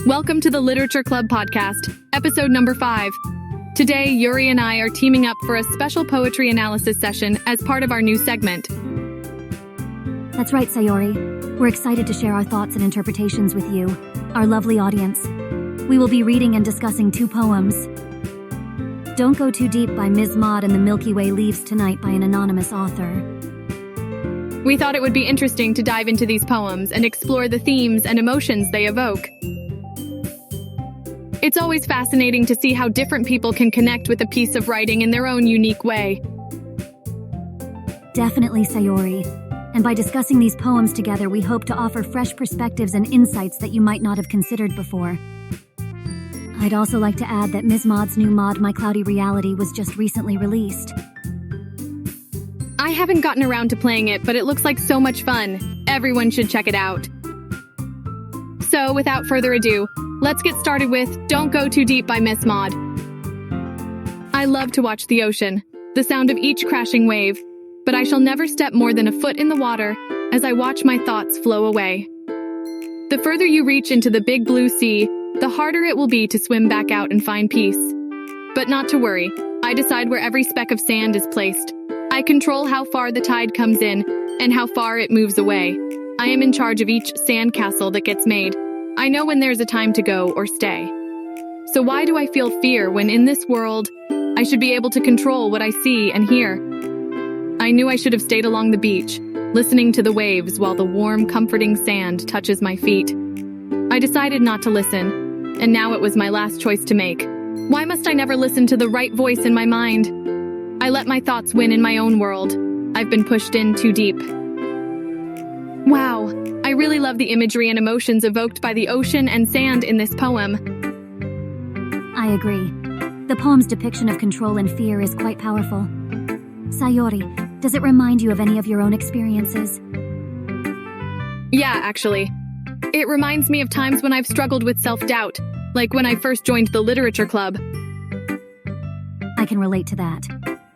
Welcome to the Literature Club podcast, episode number 5. Today, Yuri and I are teaming up for a special poetry analysis session as part of our new segment. That's right, Sayori. We're excited to share our thoughts and interpretations with you, our lovely audience. We will be reading and discussing 2 poems. Don't Go Too Deep by MsMod and The Milky Way Leaves Tonight by an anonymous author. We thought it would be interesting to dive into these poems and explore the themes and emotions they evoke. It's always fascinating to see how different people can connect with a piece of writing in their own unique way. Definitely, Sayori. And by discussing these poems together, we hope to offer fresh perspectives and insights that you might not have considered before. I'd also like to add that MsMod's new mod, My Cloudy Reality, was just recently released. I haven't gotten around to playing it, but it looks like so much fun. Everyone should check it out. So, without further ado, let's get started with Don't Go Too Deep by MsMod. I love to watch the ocean, the sound of each crashing wave, but I shall never step more than a foot in the water as I watch my thoughts flow away. The further you reach into the big blue sea, the harder it will be to swim back out and find peace. But not to worry, I decide where every speck of sand is placed. I control how far the tide comes in and how far it moves away. I am in charge of each sandcastle that gets made. I know when there's a time to go or stay. So why do I feel fear when in this world, I should be able to control what I see and hear? I knew I should have stayed along the beach, listening to the waves while the warm, comforting sand touches my feet. I decided not to listen, and now it was my last choice to make. Why must I never listen to the right voice in my mind? I let my thoughts win in my own world. I've been pushed in too deep. Wow, I really love the imagery and emotions evoked by the ocean and sand in this poem. I agree. The poem's depiction of control and fear is quite powerful. Sayori, does it remind you of any of your own experiences? Yeah, actually. It reminds me of times when I've struggled with self-doubt, like when I first joined the literature club. I can relate to that.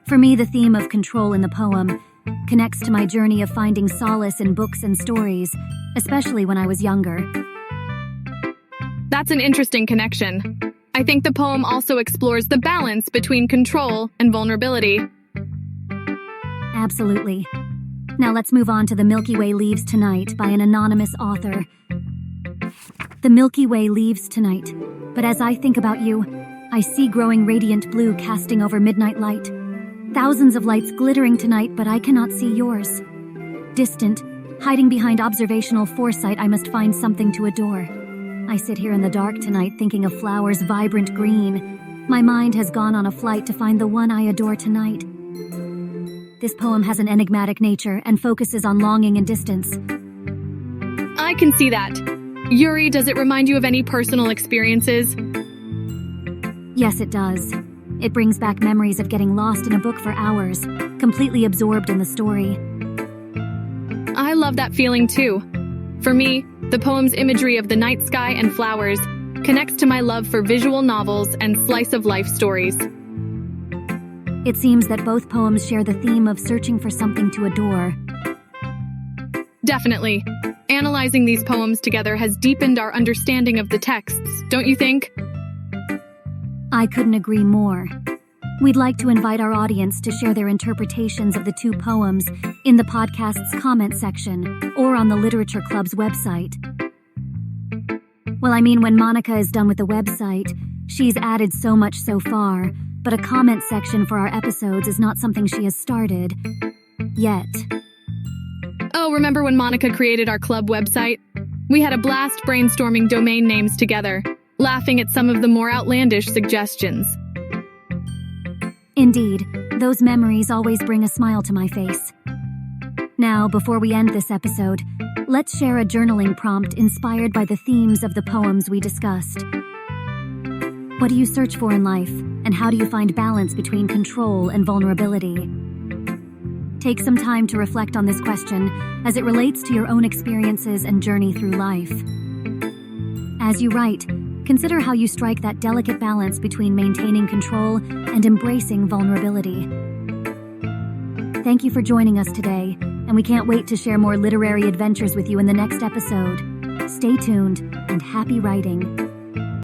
For me, the theme of control in the poem connects to my journey of finding solace in books and stories, especially when I was younger. That's an interesting connection. I think the poem also explores the balance between control and vulnerability. Absolutely. Now let's move on to The Milky Way Leaves Tonight by an anonymous author. The Milky Way leaves tonight, but as I think about you, I see growing radiant blue casting over midnight light. Thousands of lights glittering tonight, but I cannot see yours. Distant, hiding behind observational foresight, I must find something to adore. I sit here in the dark tonight thinking of flowers vibrant green. My mind has gone on a flight to find the one I adore tonight. This poem has an enigmatic nature and focuses on longing and distance. I can see that. Yuri, does it remind you of any personal experiences? Yes, it does. It brings back memories of getting lost in a book for hours, completely absorbed in the story. I love that feeling too. For me, the poem's imagery of the night sky and flowers connects to my love for visual novels and slice-of-life stories. It seems that both poems share the theme of searching for something to adore. Definitely. Analyzing these poems together has deepened our understanding of the texts, don't you think? I couldn't agree more. We'd like to invite our audience to share their interpretations of the 2 poems in the podcast's comment section or on the Literature Club's website. Well, I mean, when Monica is done with the website, she's added so much so far, but a comment section for our episodes is not something she has started yet. Oh, remember when Monica created our club website? We had a blast brainstorming domain names together, laughing at some of the more outlandish suggestions. Indeed, those memories always bring a smile to my face. Now, before we end this episode, let's share a journaling prompt inspired by the themes of the poems we discussed. What do you search for in life, and how do you find balance between control and vulnerability? Take some time to reflect on this question as it relates to your own experiences and journey through life. As you write, consider how you strike that delicate balance between maintaining control and embracing vulnerability. Thank you for joining us today, and we can't wait to share more literary adventures with you in the next episode. Stay tuned, and happy writing.